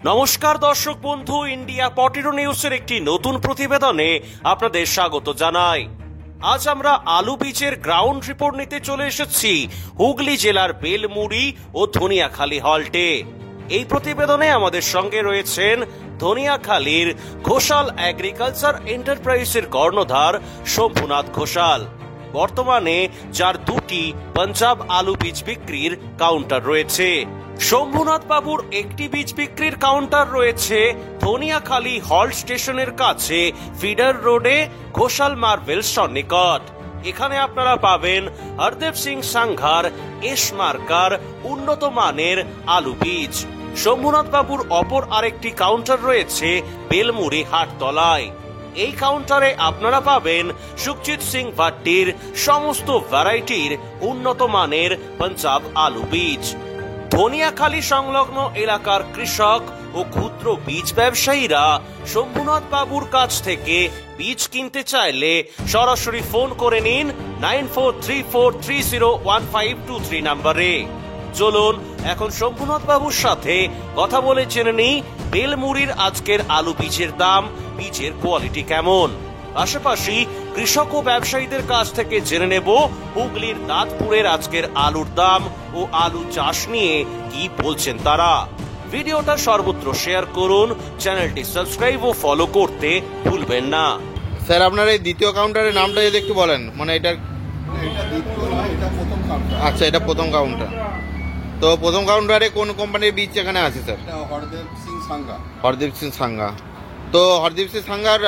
নমস্কার দর্শক বন্ধু, ইন্ডিয়া পটেটো নিউজের একটি নতুন প্রতিবেদনে আপনাদের স্বাগত জানাই। আজ আমরা আলু বীজের গ্রাউন্ড রিপোর্ট নিতে চলে এসেছি হুগলি জেলার বেলমুড়ি ও ধনিয়াখালী হল্টে। এই প্রতিবেদনে আমাদের সঙ্গে রয়েছেন ধনিয়াখালীর ঘোষাল এগ্রিকালচার এন্টারপ্রাইজের কর্ণধার শম্ভুনাথ ঘোষাল। বর্তমানে যার দুটি পাঞ্জাব আলু বীজ বিক্রির কাউন্টার রয়েছে। শম্ভুনাথ বাবুর একটি বীজ বিক্রির কাউন্টার রয়েছে ধনিয়াখালী হল্ট স্টেশনের কাছে ফিডার রোডে ঘোষাল মার্বেলস সন্নিকট। এখানে আপনারা পাবেন হরদেব সিং সাংঘার এস মার্কার উন্নত মানের আলু বীজ। শম্ভুনাথ বাবুর অপর আরেকটি কাউন্টার রয়েছে বেলমুড়ি হাটতলায়। এই কাউন্টারে আপনারা পাবেন সুখজিৎ সিং ভাট্টির সমস্ত ভ্যারাইটির উন্নত মানের পাঞ্জাব আলু বীজ। ধনিয়াখালী সংলগ্ন এলাকার কৃষক ও ক্ষুদ্র বীজ ব্যবসায়ীরা শম্ভুনাথ বাবুর কাছ থেকে বীজ কিনতে চাইলে সরাসরি ফোন করে নিন 9434301523 নম্বরে। চলুন এখন শম্ভুনাথ বাবুর সাথে কথা বলে জেনে নিই বেলমুড়ির আজকের আলু বীজের দাম, বীজের কোয়ালিটি কেমন। পাশাপাশি কৃষক ও ব্যবসায়ীদের কাছ থেকে জেনে নেব হুগলির দাঁতপুরের আজকের আলুর দাম ও আলু চাষ নিয়ে কি বলছেন তারা। ভিডিওটা সর্বত্র শেয়ার করুন, চ্যানেলটি সাবস্ক্রাইব ও ফলো করতে ভুলবেন না। স্যার, আপনার এই দ্বিতীয় কাউন্টারের নামটা যদি একটু বলেন, মানে এটা প্রথম কাউন্টার। আচ্ছা, এটা প্রথম কাউন্টার। তো প্রথম কাউন্টারে কোন কোম্পানির বীজ এখানে আছে স্যার? হরদেব সিং সাঙ্গা। হরদেব সিং সাঙ্গা। তো হরদেব সিং সাঙ্গার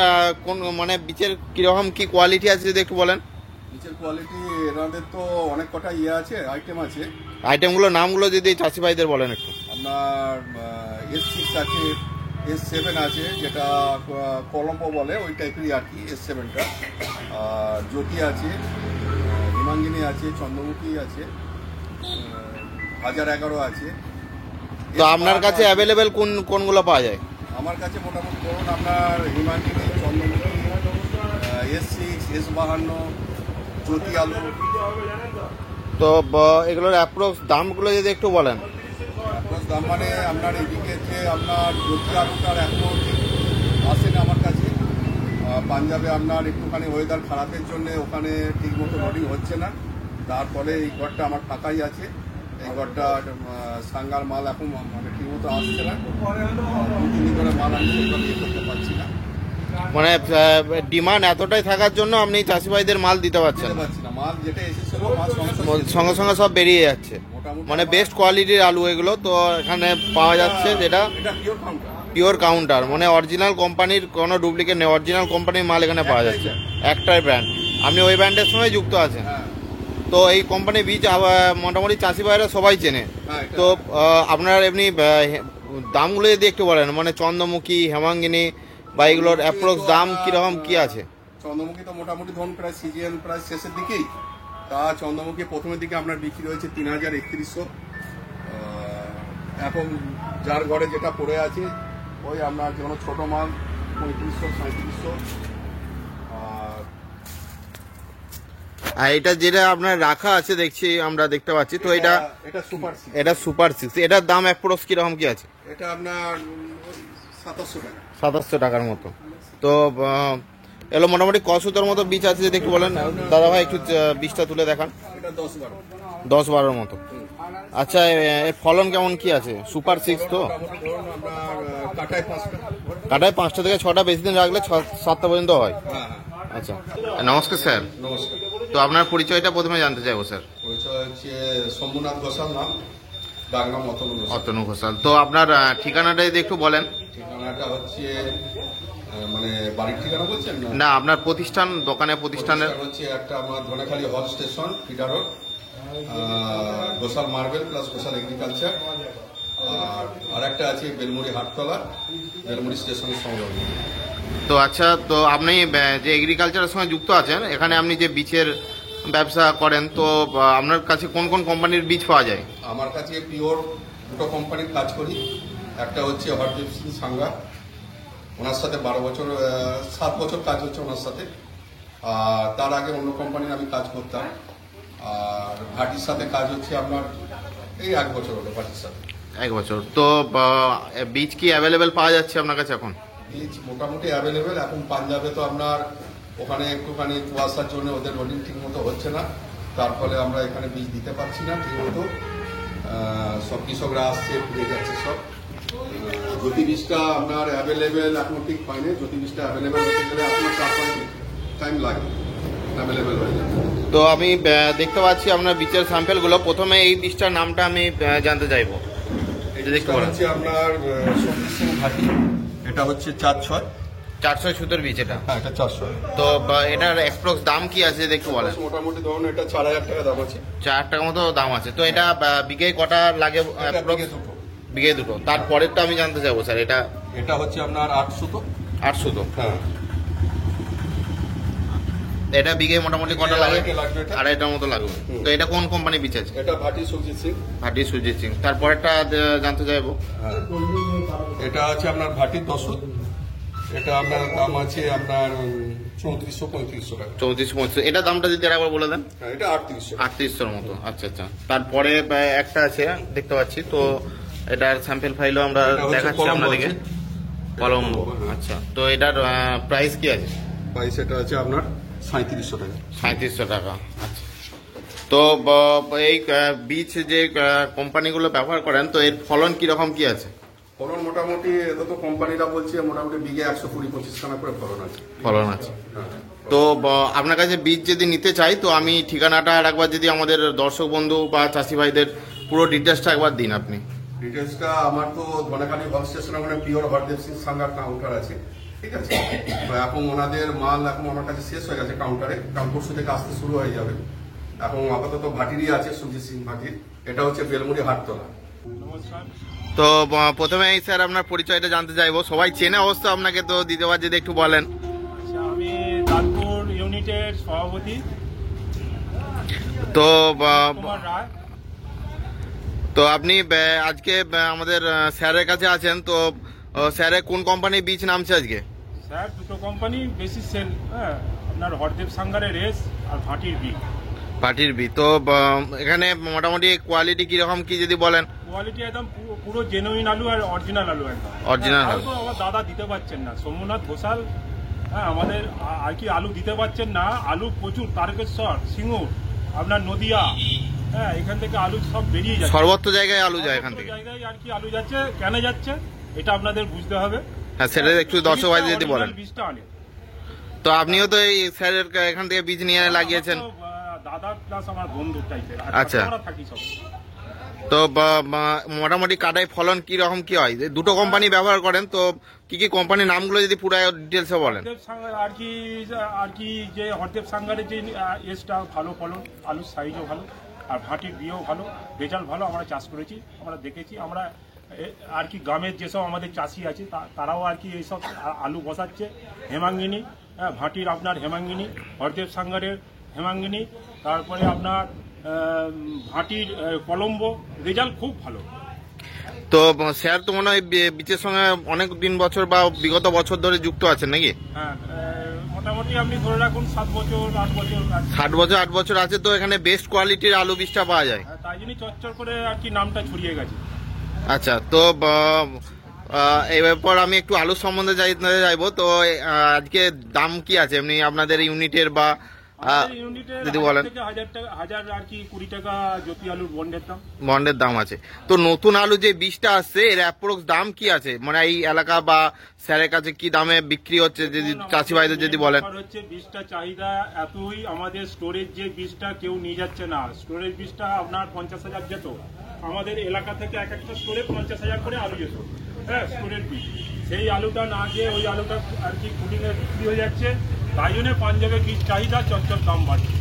কোন মানে বীজের কিরকম কি কোয়ালিটি আছে যদি একটু বলেন। বীজের কোয়ালিটি এনাদের তো অনেক কটা আছে, আইটেম আছে। আইটেমগুলোর নামগুলো যদি চাষি ভাইদের বলেন একটু। আপনার S6 আছে, S7 আছে, যেটা কলম্বো বলে ওই টাইপেরই আর কি S7টা। আর জ্যোতি আছে, হিমাঙ্গিনী আছে, চন্দ্রমুখী আছে, 1011 আছে। তো আপনার কাছে অ্যাভেলেবেল কোনগুলো পাওয়া যায়? আমার কাছে মোটামুটি ধরুন আপনার হিমাঙ্গিনী, চন্দ্রমুখী, S6, S52, জ্যোতি আলু। তো এগুলোর অ্যাপ্রক্স দামগুলো যদি একটু বলেন। অ্যাপ্রক্স দাম মানে আপনার এদিকে যে আপনার জ্যোতি আলুটার এখনও আসে না আমার কাছে। পাঞ্জাবে আপনার একটুখানি ওয়েদার খারাপের জন্য ওখানে ঠিকমতো লোডিং হচ্ছে না, তারপরে এই ঘরটা আমার ফাঁকাই আছে। এই ঘরটা সাঙ্গার মাল এখন মানে ঠিকমতো আসছে না, 2-3 দিন ধরে মাল আমি সেভাবে ইয়ে করতে পারছি না। মানে ডিমান্ড এতটাই থাকার জন্য আপনি চাষি ভাইদের মাল দিতে পারছেন না। মাল যেটা এসেছিল মাল সঙ্গে সঙ্গে সব বেরিয়ে যাচ্ছে। মানে বেস্ট কোয়ালিটির আলু এগুলো। তো এখানে পাওয়া যাচ্ছে যেটা পিওর কাউন্টার, মানে অরিজিনাল কোম্পানির কোনো ডুপ্লিকেট নেই, অরিজিনাল কোম্পানির মাল এখানে পাওয়া যাচ্ছে। একটাই ব্র্যান্ড, আপনি ওই ব্র্যান্ডের সঙ্গে যুক্ত আছেন। তো এই কোম্পানির বীজ মোটামুটি চাষি ভাইরা সবাই চেনে। তো আপনার এমনি দামগুলো যদি একটু বলেন, মানে চন্দ্রমুখী, হেমাঙ্গিনী বা এগুলোর অ্যাপ্রক্স দাম কিরকম কি আছে? চন্দ্রমুখী তো মোটামুটি ধরুন প্রায় সিজন প্রায় শেষের দিকেই। তা চন্দ্রমুখী প্রথমের দিকে আপনার বিক্রি হয়েছে 3000-3100। এখন যার ঘরে যেটা পড়ে আছে ওই আপনার যেমন ছোট মাল 3500-3700। আর এটা যেটা আপনার রাখা আছে দেখছি, আমরা দেখতে পাচ্ছি। তো এটা সুপার 6, এটার দাম অ্যাপ্রক্স কিরকম কি আছে? এটা আপনার 2700 টাকার মতো। তো এগুলো মোটামুটি কসুতোর মতো বীজ আছে যদি একটু বলেন দাদা ভাই, একটু বীজটা তুলে দেখান। এটা 10-12 মতো। আচ্ছা, এর ফলন কেমন কি আছে? সুপার 6 তো কাটায় 5টা থেকে 6টা, বেশি দিন রাখলে 7টা পর্যন্ত হয়। আচ্ছা, নমস্কার স্যার। নমস্কার। তো আপনার পরিচয়টা প্রথমে জানতে চাইবো স্যার। পরিচয় হচ্ছে শম্ভুনাথ ঘোষাল, নাম ডাকনাম অতনু ঘোষাল। তো আপনার ঠিকানাটা যদি একটু বলেন। ঠিকানাটা হচ্ছে মানে বাড়ির ঠিকানা বলছেন না, আপনার প্রতিষ্ঠান, দোকানের প্রতিষ্ঠানের হচ্ছে একটা আমার ধনেখালী হল station, feeder road, Ghoshal marble plus Ghoshal agriculture. আর একটা আছে বেলমুড়ি হাটতলা, বেলমুড়ি স্টেশনের সংলগ্ন। তো আচ্ছা, তো আপনি যে এগ্রিকালচারের সঙ্গে যুক্ত আছেন, এখানে আপনি যে বীজের ব্যবসা করেন, তো আপনার কাছে কোন কোন কোম্পানির বীজ পাওয়া যায়? আমার কাছে পিওর দুটো কোম্পানির কাজ করি। একটা হচ্ছে হরদেব সিং সাঙ্গা, ওনার সাথে 7 বছর কাজ হচ্ছে ওনার সাথে। আর তার আগে অন্য কোম্পানির আমি কাজ করতাম। আর ভাটির সাথে কাজ হচ্ছে আপনার এই 1 বছর হলো ভাটির সাথে। 1 বছর। তো বীজ কি অ্যাভেলেবেল পাওয়া যাচ্ছে আপনার কাছে এখন? বীজ মোটামুটি অ্যাভেলেবেল। এখন পাঞ্জাবে তো আপনার ওখানে একটুখানি কুয়াশার জন্য ওদের লোডিং ঠিক মতো হচ্ছে না, তার ফলে আমরা এখানে বীজ দিতে পারছি না ঠিক মতো। সব কৃষকরা আসছে, ঘুরে যাচ্ছে সব। জ্যোতি বীজটা আপনার অ্যাভেলেবেল এখনো ঠিক পাইনি। জ্যোতি বীজটা অ্যাভেলেবেল হতে গেলে আপনার 4-5 টাইম লাগে অ্যাভেলেবেল হয়ে যাবে। তো আমি দেখতে পাচ্ছি আপনার বীজের স্যাম্পেলগুলো। প্রথমে এই বীজটার নামটা আমি জানতে চাইবো, এটা দেখতে পারেন। হচ্ছে আপনার সবজি সিং ঘাটি, এটা হচ্ছে 4-6 400 সুতোর বীজ এটা। হ্যাঁ, এটা 400। তো এটার এক্সপ্রক্স দাম কি আছে যদি একটু বলেন? মোটামুটি ধরুন এটা 4,000 টাকা দাম আছে। 4 টাকা মতো দাম আছে। তো এটা বিঘে কটা লাগে? এটা বিঘে দুটো। বিঘে দুটো। তারপরেরটা আমি জানতে চাইবো স্যার, এটা এটা হচ্ছে আপনার 800 তো। 800 তো। হ্যাঁ, এটা বিঘে মোটামুটি কটা লাগে? লাগবে এটা। 2.5টার মতো লাগবে। তো এটা কোন কোম্পানির বীজ আছে? এটা ভাটি সবজি সিং। ভাটি সুজিত সিং। তারপরেরটা জানতে চাইবো। হ্যাঁ, এটা আছে আপনার ভাটি 10। এটা আপনার দাম আছে আপনার 3400-3500 টাকা। 34-35। এটা দামটা যদি আরেকবার বলে দেন। হ্যাঁ, এটা 3800। 3800 মতো। আচ্ছা আচ্ছা। তারপরে একটা আছে দেখতে পাচ্ছি, তো এটার স্যাম্পল ফাইলও আমরা এটা হচ্ছে দেখাচ্ছি কলম্বো আপনাদেরকে। আছে। কলম্বো। আচ্ছা, তো এটার প্রাইস কি আছে? প্রাইস এটা আছে আপনার 3700 টাকা। 3700 টাকা। আচ্ছা। তো এই বীজ যে কোম্পানিগুলো ব্যবহার করেন, তো এর ফলন কিরকম কি আছে? ফলন মোটামুটি এটা তো কোম্পানিরা বলছে মোটামুটি বিঘে 120-25 খানা করে ফলন আছে। ফলন আছে। হ্যাঁ। তো আপনার কাছে বীজ যদি নিতে চাই, তো আমি ঠিকানাটা আর একবার যদি আমাদের দর্শক বন্ধু বা চাষি ভাইদের পুরো ডিটেলসটা একবার দিন আপনি। ডিটেলসটা আমার তো ধনেখালি হল স্টেশন ওখানে pure Hardev Singh Sanger counter আছে, ঠিক আছে। তো এখন ওনাদের মাল এখন আমার কাছে শেষ হয়ে গেছে কাউন্টারে, কারণ পরশু থেকে আসতে শুরু হয়ে যাবে। এখন আপাতত ভাটিরই আছে, সুজিত সিং ভাটির। এটা হচ্ছে বেলমুড়ি হাটতলা। তো প্রথমেই স্যার আপনার পরিচয়টা জানতে চাইবো। সবাই চেনে অবস্থা আপনাকে, তো দ্বিতীয়বার যদি একটু বলেন। আচ্ছা, আমি লালপুর ইউনিটের সভাপতি তো কুমার রায়। তো আপনি আজকে আমাদের স্যারের কাছে আছেন, তো স্যারের কোন কোম্পানির বীজ নামছে আজকে? স্যার, দুটো কোম্পানি বেশি সেল, হ্যাঁ, আপনার হরদেব সাঙ্গারের রেস আর ভাটির বি। পার্টির বীজ। তো এখানে মোটামুটি কোয়ালিটি কিরকম কি যদি বলেন? কোয়ালিটি একদম পুরো জেনুইন আলু আর অরিজিনাল আলু একদম। Original হ্যাঁ, আলু। তো আমার দাদা দিতে পারছেন না, সোমনাথ ঘোষাল, হ্যাঁ, আমাদের আর কি আলু দিতে পারছেন না। আলু প্রচুর, তারকেশ্বর, সিঙ্গুর, আপনার নদিয়া, হ্যাঁ, এখান থেকে আলু সব বেরিয়ে যাচ্ছে। সর্বত্র জায়গায় আলু যায় এখান থেকে। জায়গায় আর কি আলু যাচ্ছে, কেন যাচ্ছে এটা আপনাদের বুঝতে হবে। হ্যাঁ, সেটা একটু দর্শক ভাই যদি বলেন। বীজটা আনে তো আপনিও তো এই স্যারের এখান থেকে বীজ নিয়ে লাগিয়েছেন। দাদা প্লাস আমার বন্ধু টাইপের। আচ্ছা। আমরা থাকি সব। তো মোটামুটি কাটাই ফলন কি রকম কি হয়? দুটো কোম্পানি ব্যবহার করেন, তো কি কি কোম্পানির নামগুলো যদি পুরো ডিটেলসে বলেন। হরদেব সাঙ্গার আর কি যে হরদেব সাঙ্গারের যে এসটা ভালো ফলন, আলুর সাইজও ভালো, আর ভাটির বিয়েও ভালো, রেজাল্ট ভালো। আমরা চাষ করেছি, আমরা দেখেছি। আমরা আর কি গ্রামের যেসব আমাদের চাষি আছে তারাও আর কি এইসব আলু বসাচ্ছে। হেমাঙ্গিনী, হ্যাঁ, ভাটির আপনার হেমাঙ্গিনী, হরদেব সাঙ্গারের হেমাঙ্গিনী, তারপরে আপনার ভাটির কলম্বো, রেজাল্ট খুব ভালো। তো স্যার তো মনে হয় বীজের সঙ্গে অনেক দিন বছর বা বিগত বছর ধরে যুক্ত আছেন নাকি? হ্যাঁ, মোটামুটি আপনি ধরে রাখুন 7 বছর 8 বছর। 8 বছর আছে। তো এখানে বেস্ট কোয়ালিটির আলু বীজটা পাওয়া যায়। তাই জন্যই চচ্চর করে আর কি নামটা ছড়িয়ে গেছে। আচ্ছা। তো এই ব্যাপার আমি একটু আলুর সম্বন্ধে জানতে চাইবো। তো আজকে দাম কি আছে এমনি আপনাদের ইউনিটের বা ইউনিটের যদি বলেন? 1000 আর কি 20 টাকা জ্যোতি আলুর বন্ডের দাম। বন্ডের দাম আছে। তো নতুন আলু যে বীজটা আসছে, এর অ্যাপ্রক্স দাম কি আছে? মানে এই এলাকা বা স্যারের কাছে কি দামে বিক্রি হচ্ছে যদি চাষি ভাইদের যদি বলেন। হচ্ছে বীজটা চাহিদা এতই, আমাদের স্টোরেজ যে বীজটা কেউ নিয়ে যাচ্ছে না। স্টোরেজ বীজটা আপনার 50,000 যেত, আমাদের এলাকা থেকে এক একটা স্টোরে 50,000 করে আলু যেত, হ্যাঁ, স্টোরেজ বীজ। সেই আলুটা না গিয়ে ওই আলুটা আর কি কুলিংয়ে বিক্রি হয়ে যাচ্ছে। তাই জন্য পাঞ্জাবে বীজ চাহিদা, চচ্চর দাম বাড়ছে।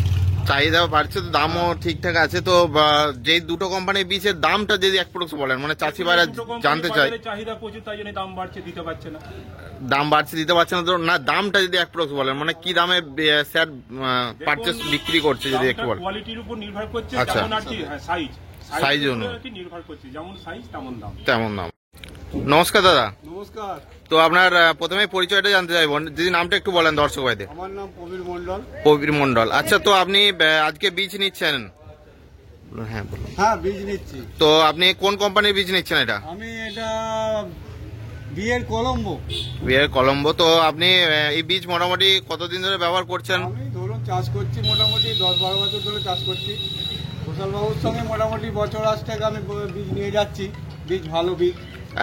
চাহিদা বাড়ছে, তো দামও ঠিকঠাক আছে। তো যে দুটো কোম্পানির বীজের দামটা যদি অ্যাপ্রক্স বলেন, মানে চাষি ভাইরা জানতে চাই। চাহিদা প্রচুর, তাই জন্য দাম বাড়ছে, দিতে পারছে না। দাম বাড়ছে, দিতে পারছে না। তো না, দামটা যদি অ্যাপ্রক্স বলেন, মানে কি দামে স্যার পারচেস বিক্রি করছে যদি একটু বলেন। কোয়ালিটির উপর নির্ভর করছে, আচ্ছা। যেমন আর কি, হ্যাঁ, সাইজ অনুযায়ী আর কি নির্ভর করছে, যেমন সাইজ তেমন দাম। তেমন দাম। নমস্কার দাদা। নমস্কার। তো আপনার প্রথমে পরিচয়টা জানতে চাইব, যদি নামটা একটু বলেন দর্শক ভাইদের। আমার নাম প্রবীর মন্ডল। প্রবীর মন্ডল। আচ্ছা, তো আপনি আজকে বীজ নিচ্ছেন, হ্যাঁ বলুন। হ্যাঁ, বীজ নিচ্ছি। তো আপনি কোন কোম্পানির বীজ নিচ্ছেন এটা? আমি এটা বিয়ের কলম্বো। বিয়ের কলম্বো। তো আপনি এই বীজ মোটামুটি কতদিন ধরে ব্যবহার করছেন? আমি ধরুন চাষ করছি মোটামুটি 10-12 বছর ধরে চাষ করছি। ঘোষাল বাবুর সঙ্গে মোটামুটি বছর 8 টাকা আমি বীজ নিয়ে যাচ্ছি। বীজ ভালো বীজ।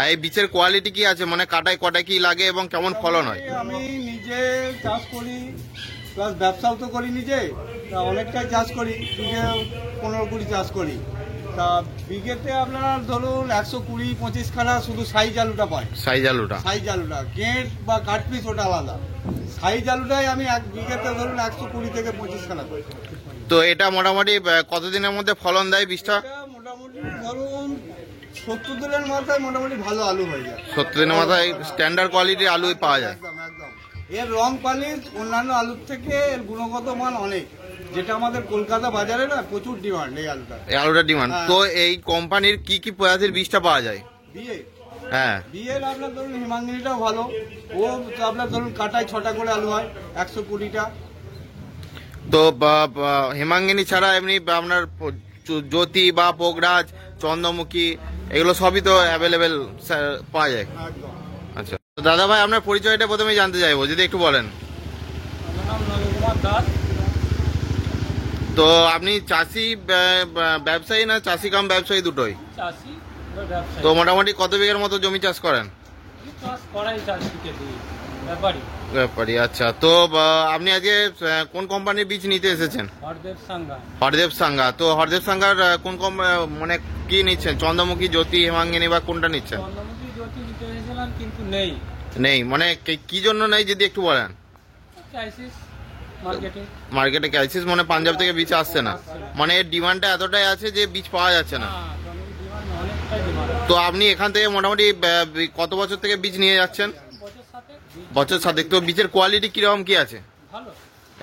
এই বীজের কোয়ালিটি কি আছে, মানে কাটায় কটায় কি লাগে এবং কেমন ফলন হয়? আমি নিজে চাষ করি প্লাস ব্যবসাও তো করি নিজে, তা অনেকটাই চাষ করি, বিঘে 15-20 চাষ করি। তা বিঘেতে আপনার ধরুন 120-25 খানা শুধু সাইজ আলুটা পাই। সাইজ আলুটা? সাইজ আলুটা গেট বা কাঠপিস ওটা আলাদা। সাইজ আলুটাই আমি এক বিঘেতে ধরুন 120 থেকে 25 খানা পাই। তো এটা মোটামুটি কতদিনের মধ্যে ফলন দেয় বীজটা? এটা মোটামুটি ধরুন 70 দিনের মাথায় মোটামুটি ভালো আলু হয়ে যায়। 70 দিনের মাথায় স্ট্যান্ডার্ড কোয়ালিটির আলু পাওয়া যায়? একদম একদম। এর রং পালিশ অন্যান্য আলুর থেকে এর গুণগত মান অনেক, যেটা আমাদের কলকাতা বাজারে না প্রচুর ডিমান্ড এই আলুটা। এই আলুটার ডিমান্ড। হ্যাঁ। তো এই কোম্পানির কি কি প্রজাতির বীজটা পাওয়া যায়? বিয়ে হ্যাঁ। বিয়ের আপনার ধরুন হিমাঙ্গিনীটাও ভালো, ও আপনার ধরুন কাটায় 6টা করে আলু হয়, 120টা। তো হেমাঙ্গিনী ছাড়া এমনি আপনার জ্যোতি বা পোগরাজ, চন্দ্রমুখী এগুলো সবই তো অ্যাভেলেবেল পাওয়া যায়? একদম। আচ্ছা, তো দাদা ভাই আপনার পরিচয়টা প্রথমে জানতে চাইবো, যদি একটু বলেন। আমার নাম নবকুমার দাস। তো আপনি চাষি ব্যবসায়ী না চাষি কাম ব্যবসায়ী দুটোই? চাষি ব্যবসায়ী। তো মোটামুটি কত বিঘার মতো জমি চাষ করেন? চাষ করাই চাষিকে দিই, ব্যাপারী। ব্যাপারী। আচ্ছা, তো আপনি আজকে কোন কোম্পানির বীজ নিতে এসেছেন? হরদেব সাঙ্গা। হরদেব সাঙ্গা। তো হরদেব সাঙ্গার কোন মানে কি নিচ্ছেন, চন্দ্রমুখী, জ্যোতি, হেমাঙ্গিনী বা কোনটা নিচ্ছেন? চন্দ্রমুখী জ্যোতি নিতে এসেছিলাম কিন্তু নেই। নেই মানে কি জন্য নেই যদি একটু বলেন? ক্রাইসিস মার্কেটে। মার্কেটে ক্রাইসিস মানে পাঞ্জাব থেকে বীজ আসছে না, মানে এর ডিমান্ডটা এতটাই আছে যে বীজ পাওয়া যাচ্ছে না। অনেকটাই ডিমান্ড। তো আপনি এখান থেকে মোটামুটি কত বছর থেকে বীজ নিয়ে যাচ্ছেন? বছর 7। তো বীজের কোয়ালিটি কিরকম কি আছে? ভালো।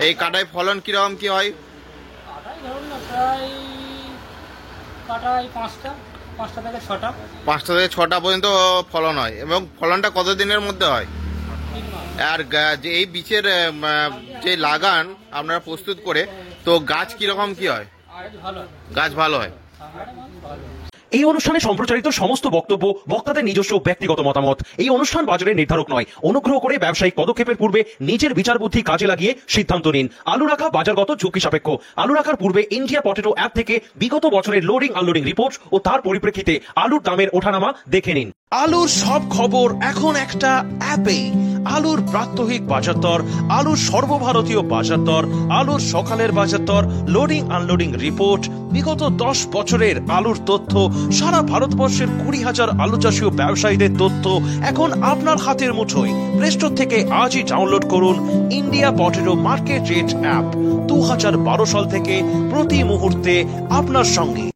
এই কাটায় ফলন কিরকম কি হয়? কাটাই ধরুন না প্রায় কাটাই 5টা থেকে 6টা। 5টা থেকে 6টা পর্যন্ত ফলন হয় এবং ফলনটা কত দিনের মধ্যে হয়? আর যে এই বীজের যে লাগান আপনারা প্রস্তুত করে, তো গাছ কিরকম কি হয়? গাছ ভালো হয়। এই অনুষ্ঠানে সম্প্রচারিত সমস্ত বক্তব্য বক্তাদের নিজস্ব ব্যক্তিগত মতামত। এই অনুষ্ঠান বাজারের নির্ধারক নয়। অনুগ্রহ করে ব্যবসায়িক পদক্ষেপের পূর্বে নিজের বিচার বুদ্ধি কাজে লাগিয়ে সিদ্ধান্ত নিন। আলু রাখা বাজারগত ঝুঁকি সাপেক্ষ। আলু রাখার পূর্বে ইন্ডিয়া পটেটো অ্যাপ থেকে বিগত বছরের লোডিং আনলোডিং রিপোর্ট ও তার পরিপ্রেক্ষিতে আলুর দামের ওঠানামা দেখে নিন। আলুর সব খবর এখন একটা অ্যাপেই। আলুর প্রাত্যহিক বাজার দর, আলুর সর্বভারতীয় বাজার দর, আলুর সকালের বাজার দর, লোডিং আনলোডিং রিপোর্ট, বিগত 10 বছরের আলুর তথ্য, সারা ভারতবর্ষের 20,000 আলু চাষী ও ব্যবসায়ীদের তথ্য এখন আপনার হাতের মুঠোয়। প্লে স্টোর থেকে আজই ডাউনলোড করুন India potato market rate app. 2012 সাল থেকে প্রতি মুহূর্তে আপনার সঙ্গে।